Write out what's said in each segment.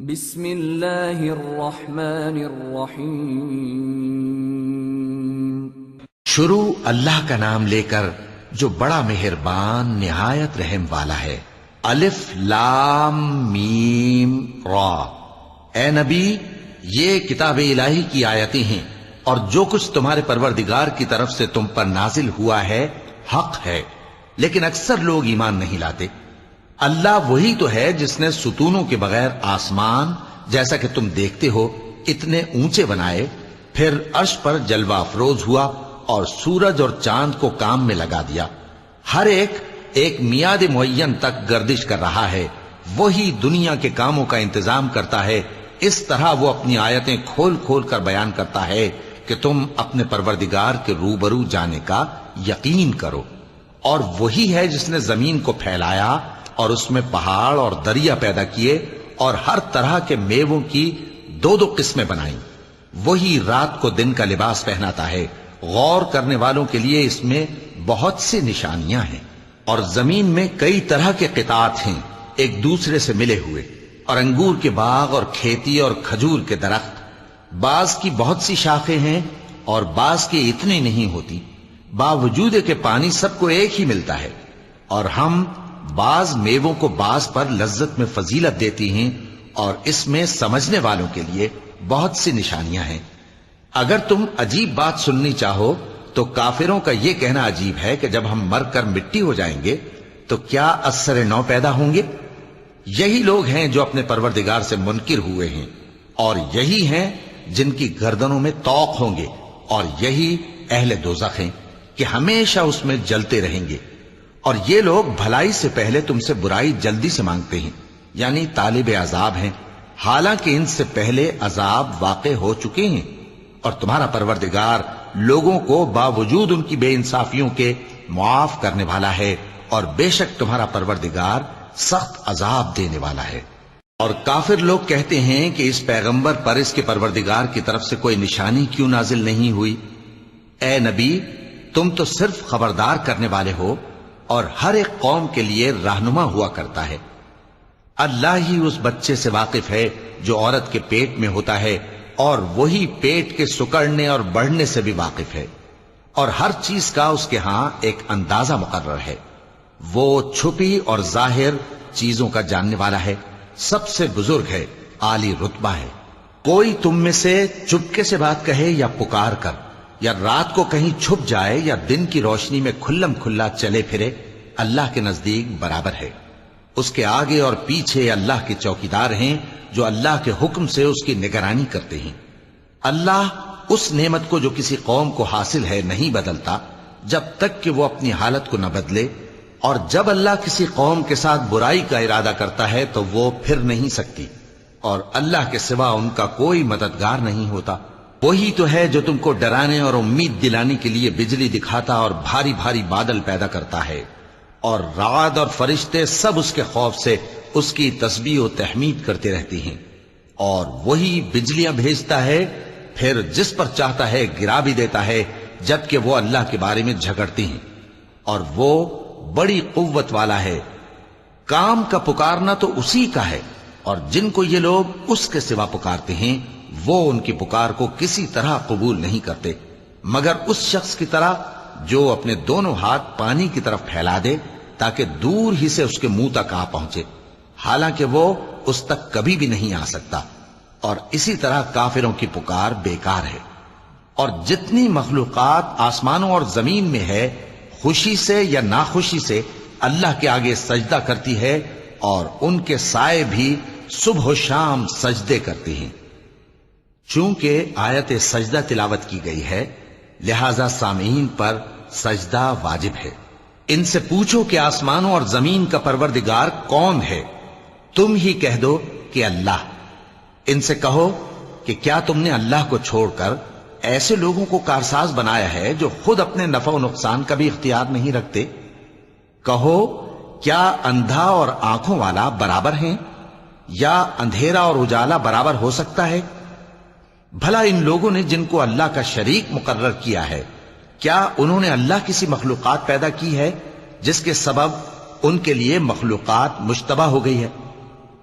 بسم اللہ الرحمن الرحیم۔ شروع اللہ کا نام لے کر جو بڑا مہربان نہایت رحم والا ہے۔ الف لام میم را۔ اے نبی، یہ کتاب الہی کی آیتیں ہیں اور جو کچھ تمہارے پروردگار کی طرف سے تم پر نازل ہوا ہے حق ہے، لیکن اکثر لوگ ایمان نہیں لاتے۔ اللہ وہی تو ہے جس نے ستونوں کے بغیر آسمان جیسا کہ تم دیکھتے ہو اتنے اونچے بنائے، پھر عرش پر جلوہ افروز ہوا اور سورج اور چاند کو کام میں لگا دیا۔ ہر ایک میعاد معین تک گردش کر رہا ہے۔ وہی دنیا کے کاموں کا انتظام کرتا ہے۔ اس طرح وہ اپنی آیتیں کھول کھول کر بیان کرتا ہے کہ تم اپنے پروردگار کے روبرو جانے کا یقین کرو۔ اور وہی ہے جس نے زمین کو پھیلایا اور اس میں پہاڑ اور دریا پیدا کیے اور ہر طرح کے میووں کی دو دو قسمیں بنائیں۔ وہی رات کو دن کا لباس پہناتا ہے۔ غور کرنے والوں کے لیے اس میں بہت سی نشانیاں ہیں۔ اور زمین میں کئی طرح کے قطعات ہیں ایک دوسرے سے ملے ہوئے، اور انگور کے باغ اور کھیتی اور کھجور کے درخت۔ بعض کی بہت سی شاخیں ہیں اور بعض کی اتنی نہیں ہوتی، باوجود کہ پانی سب کو ایک ہی ملتا ہے۔ اور ہم بعض میووں کو بعض پر لذت میں فضیلت دیتی ہیں، اور اس میں سمجھنے والوں کے لیے بہت سی نشانیاں ہیں۔ اگر تم عجیب بات سننی چاہو تو کافروں کا یہ کہنا عجیب ہے کہ جب ہم مر کر مٹی ہو جائیں گے تو کیا اثر نو پیدا ہوں گے؟ یہی لوگ ہیں جو اپنے پروردگار سے منکر ہوئے ہیں، اور یہی ہیں جن کی گردنوں میں طوق ہوں گے، اور یہی اہل دوزخ ہیں کہ ہمیشہ اس میں جلتے رہیں گے۔ اور یہ لوگ بھلائی سے پہلے تم سے برائی جلدی سے مانگتے ہیں، یعنی طالب عذاب ہیں، حالانکہ ان سے پہلے عذاب واقع ہو چکے ہیں۔ اور تمہارا پروردگار لوگوں کو باوجود ان کی بے انصافیوں کے معاف کرنے والا ہے، اور بے شک تمہارا پروردگار سخت عذاب دینے والا ہے۔ اور کافر لوگ کہتے ہیں کہ اس پیغمبر پر اس کے پروردگار کی طرف سے کوئی نشانی کیوں نازل نہیں ہوئی؟ اے نبی، تم تو صرف خبردار کرنے والے ہو اور ہر ایک قوم کے لیے رہنما ہوا کرتا ہے۔ اللہ ہی اس بچے سے واقف ہے جو عورت کے پیٹ میں ہوتا ہے، اور وہی پیٹ کے سکڑنے اور بڑھنے سے بھی واقف ہے، اور ہر چیز کا اس کے ہاں ایک اندازہ مقرر ہے۔ وہ چھپی اور ظاہر چیزوں کا جاننے والا ہے، سب سے بزرگ ہے، عالی رتبہ ہے۔ کوئی تم میں سے چپکے سے بات کہے یا پکار کر، یا رات کو کہیں چھپ جائے یا دن کی روشنی میں کھلم کھلا چلے پھرے، اللہ کے نزدیک برابر ہے۔ اس کے آگے اور پیچھے اللہ کے چوکیدار ہیں جو اللہ کے حکم سے اس کی نگرانی کرتے ہیں۔ اللہ اس نعمت کو جو کسی قوم کو حاصل ہے نہیں بدلتا جب تک کہ وہ اپنی حالت کو نہ بدلے، اور جب اللہ کسی قوم کے ساتھ برائی کا ارادہ کرتا ہے تو وہ پھر نہیں سکتی، اور اللہ کے سوا ان کا کوئی مددگار نہیں ہوتا۔ وہی تو ہے جو تم کو ڈرانے اور امید دلانے کے لیے بجلی دکھاتا اور بھاری بھاری بادل پیدا کرتا ہے، اور رعد اور فرشتے سب اس کے خوف سے اس کی تسبیح و تحمید کرتے رہتے ہیں۔ اور وہی بجلیاں بھیجتا ہے، پھر جس پر چاہتا ہے گرا بھی دیتا ہے، جبکہ وہ اللہ کے بارے میں جھگڑتے ہیں، اور وہ بڑی قوت والا ہے۔ کام کا پکارنا تو اسی کا ہے، اور جن کو یہ لوگ اس کے سوا پکارتے ہیں وہ ان کی پکار کو کسی طرح قبول نہیں کرتے، مگر اس شخص کی طرح جو اپنے دونوں ہاتھ پانی کی طرف پھیلا دے تاکہ دور ہی سے اس کے منہ تک آ پہنچے، حالانکہ وہ اس تک کبھی بھی نہیں آ سکتا۔ اور اسی طرح کافروں کی پکار بیکار ہے۔ اور جتنی مخلوقات آسمانوں اور زمین میں ہے، خوشی سے یا ناخوشی سے اللہ کے آگے سجدہ کرتی ہے، اور ان کے سائے بھی صبح و شام سجدے کرتے ہیں۔ چونکہ آیت سجدہ تلاوت کی گئی ہے، لہذا سامعین پر سجدہ واجب ہے۔ ان سے پوچھو کہ آسمانوں اور زمین کا پروردگار کون ہے؟ تم ہی کہہ دو کہ اللہ۔ ان سے کہو کہ کیا تم نے اللہ کو چھوڑ کر ایسے لوگوں کو کارساز بنایا ہے جو خود اپنے نفع و نقصان کا بھی اختیار نہیں رکھتے؟ کہو کیا اندھا اور آنکھوں والا برابر ہیں، یا اندھیرا اور اجالا برابر ہو سکتا ہے؟ بھلا ان لوگوں نے جن کو اللہ کا شریک مقرر کیا ہے، کیا انہوں نے اللہ کسی مخلوقات پیدا کی ہے جس کے سبب ان کے لیے مخلوقات مشتبہ ہو گئی ہے؟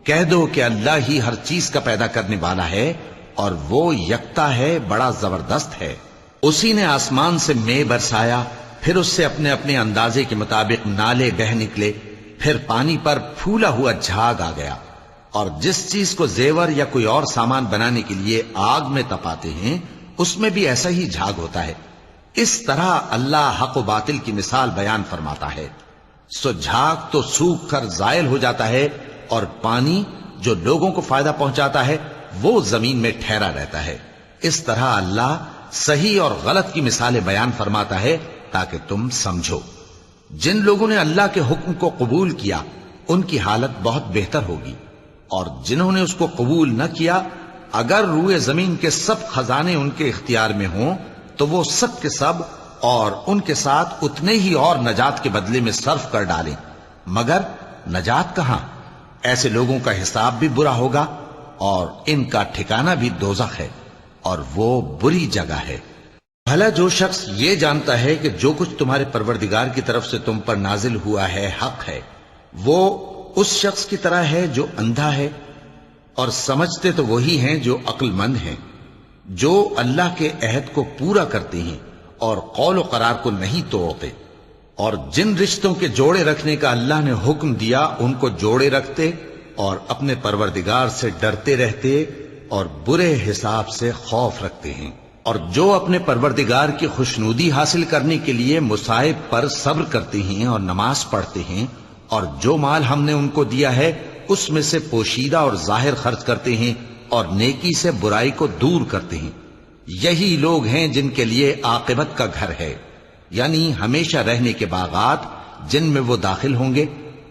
کہہ دو کہ اللہ ہی ہر چیز کا پیدا کرنے والا ہے اور وہ یکتا ہے، بڑا زبردست ہے۔ اسی نے آسمان سے مے برسایا، پھر اس سے اپنے اپنے اندازے کے مطابق نالے بہ نکلے، پھر پانی پر پھولا ہوا جھاگ آ گیا۔ اور جس چیز کو زیور یا کوئی اور سامان بنانے کے لیے آگ میں تپاتے ہیں اس میں بھی ایسا ہی جھاگ ہوتا ہے۔ اس طرح اللہ حق و باطل کی مثال بیان فرماتا ہے۔ سو جھاگ تو سوکھ کر زائل ہو جاتا ہے، اور پانی جو لوگوں کو فائدہ پہنچاتا ہے وہ زمین میں ٹھہرا رہتا ہے۔ اس طرح اللہ صحیح اور غلط کی مثالیں بیان فرماتا ہے تاکہ تم سمجھو۔ جن لوگوں نے اللہ کے حکم کو قبول کیا ان کی حالت بہت بہتر ہوگی، اور جنہوں نے اس کو قبول نہ کیا، اگر روئے زمین کے سب خزانے ان کے اختیار میں ہوں تو وہ سب کے سب اور ان کے ساتھ اتنے ہی اور نجات کے بدلے میں صرف کر ڈالیں، مگر نجات کہاں؟ ایسے لوگوں کا حساب بھی برا ہوگا اور ان کا ٹھکانہ بھی دوزخ ہے، اور وہ بری جگہ ہے۔ بھلا جو شخص یہ جانتا ہے کہ جو کچھ تمہارے پروردگار کی طرف سے تم پر نازل ہوا ہے حق ہے، وہ اس شخص کی طرح ہے جو اندھا ہے، اور سمجھتے تو وہی ہیں جو عقل مند ہیں، جو اللہ کے عہد کو پورا کرتے ہیں اور قول و قرار کو نہیں توڑتے، اور جن رشتوں کے جوڑے رکھنے کا اللہ نے حکم دیا ان کو جوڑے رکھتے، اور اپنے پروردگار سے ڈرتے رہتے اور برے حساب سے خوف رکھتے ہیں، اور جو اپنے پروردگار کی خوشنودی حاصل کرنے کے لیے مصائب پر صبر کرتے ہیں اور نماز پڑھتے ہیں، اور جو مال ہم نے ان کو دیا ہے اس میں سے پوشیدہ اور ظاہر خرچ کرتے ہیں، اور نیکی سے برائی کو دور کرتے ہیں۔ یہی لوگ ہیں جن کے لیے عاقبت کا گھر ہے، یعنی ہمیشہ رہنے کے باغات جن میں وہ داخل ہوں گے،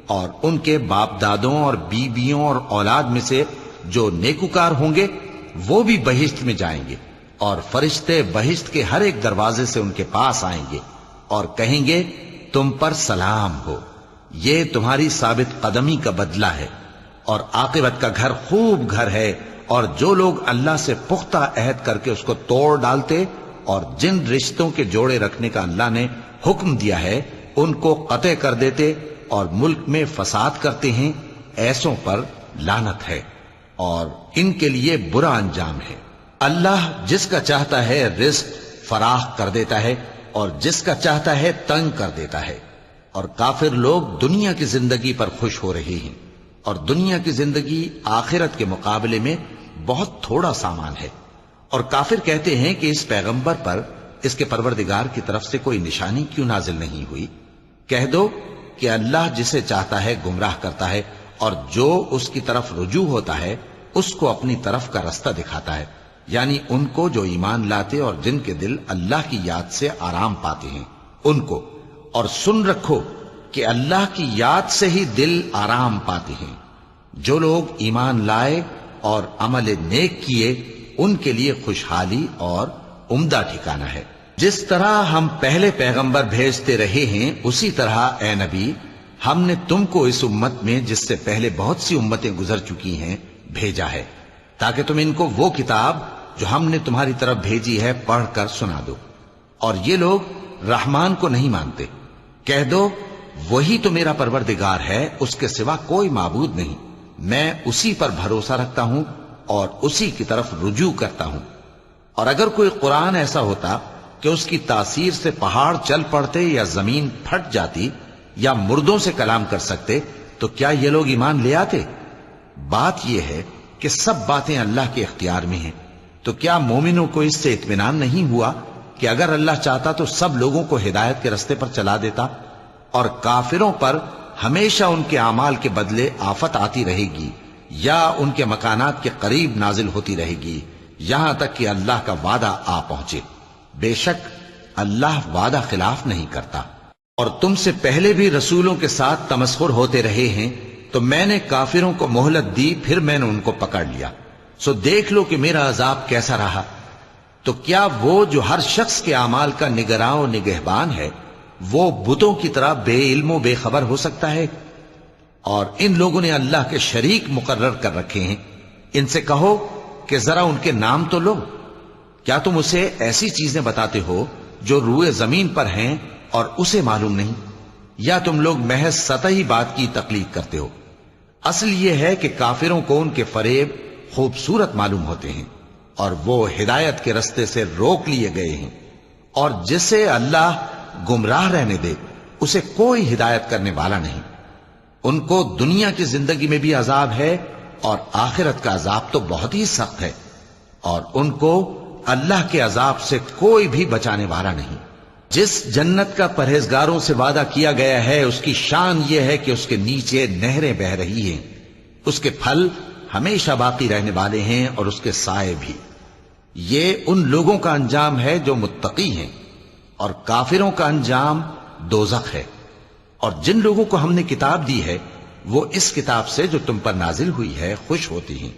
اور ان کے باپ دادوں اور بیویوں اور اولاد میں سے جو نیکوکار ہوں گے وہ بھی بہشت میں جائیں گے، اور فرشتے بہشت کے ہر ایک دروازے سے ان کے پاس آئیں گے اور کہیں گے تم پر سلام ہو، یہ تمہاری ثابت قدمی کا بدلہ ہے، اور عاقبت کا گھر خوب گھر ہے۔ اور جو لوگ اللہ سے پختہ عہد کر کے اس کو توڑ ڈالتے اور جن رشتوں کے جوڑے رکھنے کا اللہ نے حکم دیا ہے ان کو قطع کر دیتے اور ملک میں فساد کرتے ہیں، ایسوں پر لعنت ہے اور ان کے لیے برا انجام ہے۔ اللہ جس کا چاہتا ہے رزق فراخ کر دیتا ہے اور جس کا چاہتا ہے تنگ کر دیتا ہے، اور کافر لوگ دنیا کی زندگی پر خوش ہو رہے ہیں، اور دنیا کی زندگی آخرت کے مقابلے میں بہت تھوڑا سامان ہے۔ اور کافر کہتے ہیں کہ اس پیغمبر پر اس کے پروردگار کی طرف سے کوئی نشانی کیوں نازل نہیں ہوئی؟ کہہ دو کہ اللہ جسے چاہتا ہے گمراہ کرتا ہے، اور جو اس کی طرف رجوع ہوتا ہے اس کو اپنی طرف کا رستہ دکھاتا ہے، یعنی ان کو جو ایمان لاتے اور جن کے دل اللہ کی یاد سے آرام پاتے ہیں ان کو۔ اور سن رکھو کہ اللہ کی یاد سے ہی دل آرام پاتے ہیں۔ جو لوگ ایمان لائے اور عمل نیک کیے ان کے لیے خوشحالی اور عمدہ ٹھکانہ ہے۔ جس طرح ہم پہلے پیغمبر بھیجتے رہے ہیں اسی طرح اے نبی ہم نے تم کو اس امت میں جس سے پہلے بہت سی امتیں گزر چکی ہیں بھیجا ہے، تاکہ تم ان کو وہ کتاب جو ہم نے تمہاری طرف بھیجی ہے پڑھ کر سنا دو۔ اور یہ لوگ رحمان کو نہیں مانتے۔ کہہ دو وہی تو میرا پروردگار ہے، اس کے سوا کوئی معبود نہیں، میں اسی پر بھروسہ رکھتا ہوں اور اسی کی طرف رجوع کرتا ہوں۔ اور اگر کوئی قرآن ایسا ہوتا کہ اس کی تاثیر سے پہاڑ چل پڑتے یا زمین پھٹ جاتی یا مردوں سے کلام کر سکتے تو کیا یہ لوگ ایمان لے آتے؟ بات یہ ہے کہ سب باتیں اللہ کے اختیار میں ہیں، تو کیا مومنوں کو اس سے اطمینان نہیں ہوا کہ اگر اللہ چاہتا تو سب لوگوں کو ہدایت کے رستے پر چلا دیتا؟ اور کافروں پر ہمیشہ ان کے اعمال کے بدلے آفت آتی رہے گی یا ان کے مکانات کے قریب نازل ہوتی رہے گی یہاں تک کہ اللہ کا وعدہ آ پہنچے۔ بے شک اللہ وعدہ خلاف نہیں کرتا۔ اور تم سے پہلے بھی رسولوں کے ساتھ تمسخر ہوتے رہے ہیں، تو میں نے کافروں کو مہلت دی، پھر میں نے ان کو پکڑ لیا، سو دیکھ لو کہ میرا عذاب کیسا رہا۔ تو کیا وہ جو ہر شخص کے اعمال کا نگراں و نگہبان ہے وہ بتوں کی طرح بے علم و بے خبر ہو سکتا ہے؟ اور ان لوگوں نے اللہ کے شریک مقرر کر رکھے ہیں، ان سے کہو کہ ذرا ان کے نام تو لو۔ کیا تم اسے ایسی چیزیں بتاتے ہو جو روئے زمین پر ہیں اور اسے معلوم نہیں، یا تم لوگ محض سطحی بات کی تقلید کرتے ہو؟ اصل یہ ہے کہ کافروں کو ان کے فریب خوبصورت معلوم ہوتے ہیں اور وہ ہدایت کے رستے سے روک لیے گئے ہیں، اور جسے اللہ گمراہ رہنے دے اسے کوئی ہدایت کرنے والا نہیں۔ ان کو دنیا کی زندگی میں بھی عذاب ہے اور آخرت کا عذاب تو بہت ہی سخت ہے، اور ان کو اللہ کے عذاب سے کوئی بھی بچانے والا نہیں۔ جس جنت کا پرہیزگاروں سے وعدہ کیا گیا ہے اس کی شان یہ ہے کہ اس کے نیچے نہریں بہ رہی ہیں، اس کے پھل ہمیشہ باقی رہنے والے ہیں اور اس کے سائے بھی۔ یہ ان لوگوں کا انجام ہے جو متقی ہیں، اور کافروں کا انجام دوزخ ہے۔ اور جن لوگوں کو ہم نے کتاب دی ہے وہ اس کتاب سے جو تم پر نازل ہوئی ہے خوش ہوتی ہیں،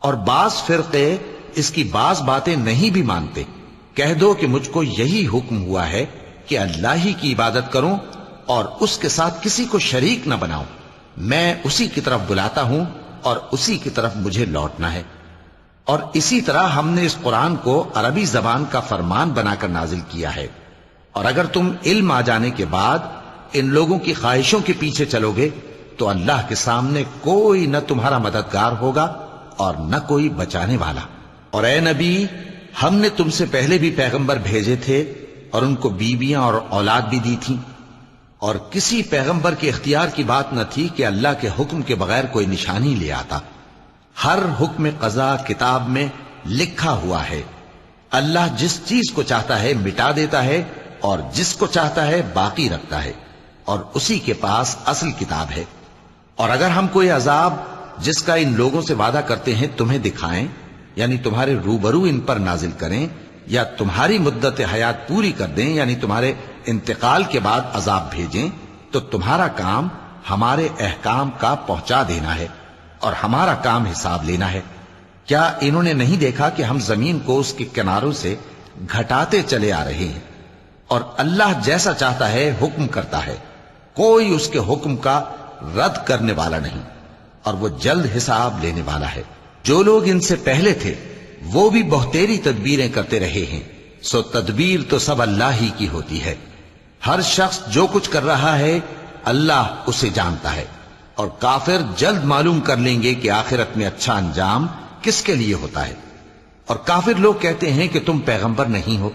اور بعض فرقے اس کی بعض باتیں نہیں بھی مانتے۔ کہہ دو کہ مجھ کو یہی حکم ہوا ہے کہ اللہ ہی کی عبادت کروں اور اس کے ساتھ کسی کو شریک نہ بناؤں، میں اسی کی طرف بلاتا ہوں اور اسی کی طرف مجھے لوٹنا ہے۔ اور اسی طرح ہم نے اس قرآن کو عربی زبان کا فرمان بنا کر نازل کیا ہے، اور اگر تم علم آ جانے کے بعد ان لوگوں کی خواہشوں کے پیچھے چلو گے تو اللہ کے سامنے کوئی نہ تمہارا مددگار ہوگا اور نہ کوئی بچانے والا۔ اور اے نبی، ہم نے تم سے پہلے بھی پیغمبر بھیجے تھے اور ان کو بیویاں اور اولاد بھی دی تھیں، اور کسی پیغمبر کے اختیار کی بات نہ تھی کہ اللہ کے حکم کے بغیر کوئی نشانی لے آتا۔ ہر حکم قضا کتاب میں لکھا ہوا ہے۔ اللہ جس چیز کو چاہتا ہے مٹا دیتا ہے اور جس کو چاہتا ہے باقی رکھتا ہے، اور اسی کے پاس اصل کتاب ہے۔ اور اگر ہم کوئی عذاب جس کا ان لوگوں سے وعدہ کرتے ہیں تمہیں دکھائیں، یعنی تمہارے روبرو ان پر نازل کریں، یا تمہاری مدت حیات پوری کر دیں، یعنی تمہارے انتقال کے بعد عذاب بھیجیں، تو تمہارا کام ہمارے احکام کا پہنچا دینا ہے اور ہمارا کام حساب لینا ہے۔ کیا انہوں نے نہیں دیکھا کہ ہم زمین کو اس کے کناروں سے گھٹاتے چلے آ رہے ہیں، اور اللہ جیسا چاہتا ہے حکم کرتا ہے، کوئی اس کے حکم کا رد کرنے والا نہیں، اور وہ جلد حساب لینے والا ہے۔ جو لوگ ان سے پہلے تھے وہ بھی بہتیری تدبیریں کرتے رہے ہیں، سو تدبیر تو سب اللہ ہی کی ہوتی ہے۔ ہر شخص جو کچھ کر رہا ہے اللہ اسے جانتا ہے، اور کافر جلد معلوم کر لیں گے کہ آخرت میں اچھا انجام کس کے لیے ہوتا ہے۔ اور کافر لوگ کہتے ہیں کہ تم پیغمبر نہیں ہو۔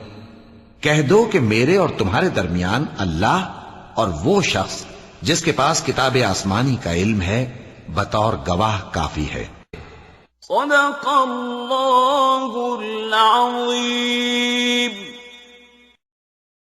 کہہ دو کہ میرے اور تمہارے درمیان اللہ اور وہ شخص جس کے پاس کتاب آسمانی کا علم ہے بطور گواہ کافی ہے۔ صدق اللہ العظیم۔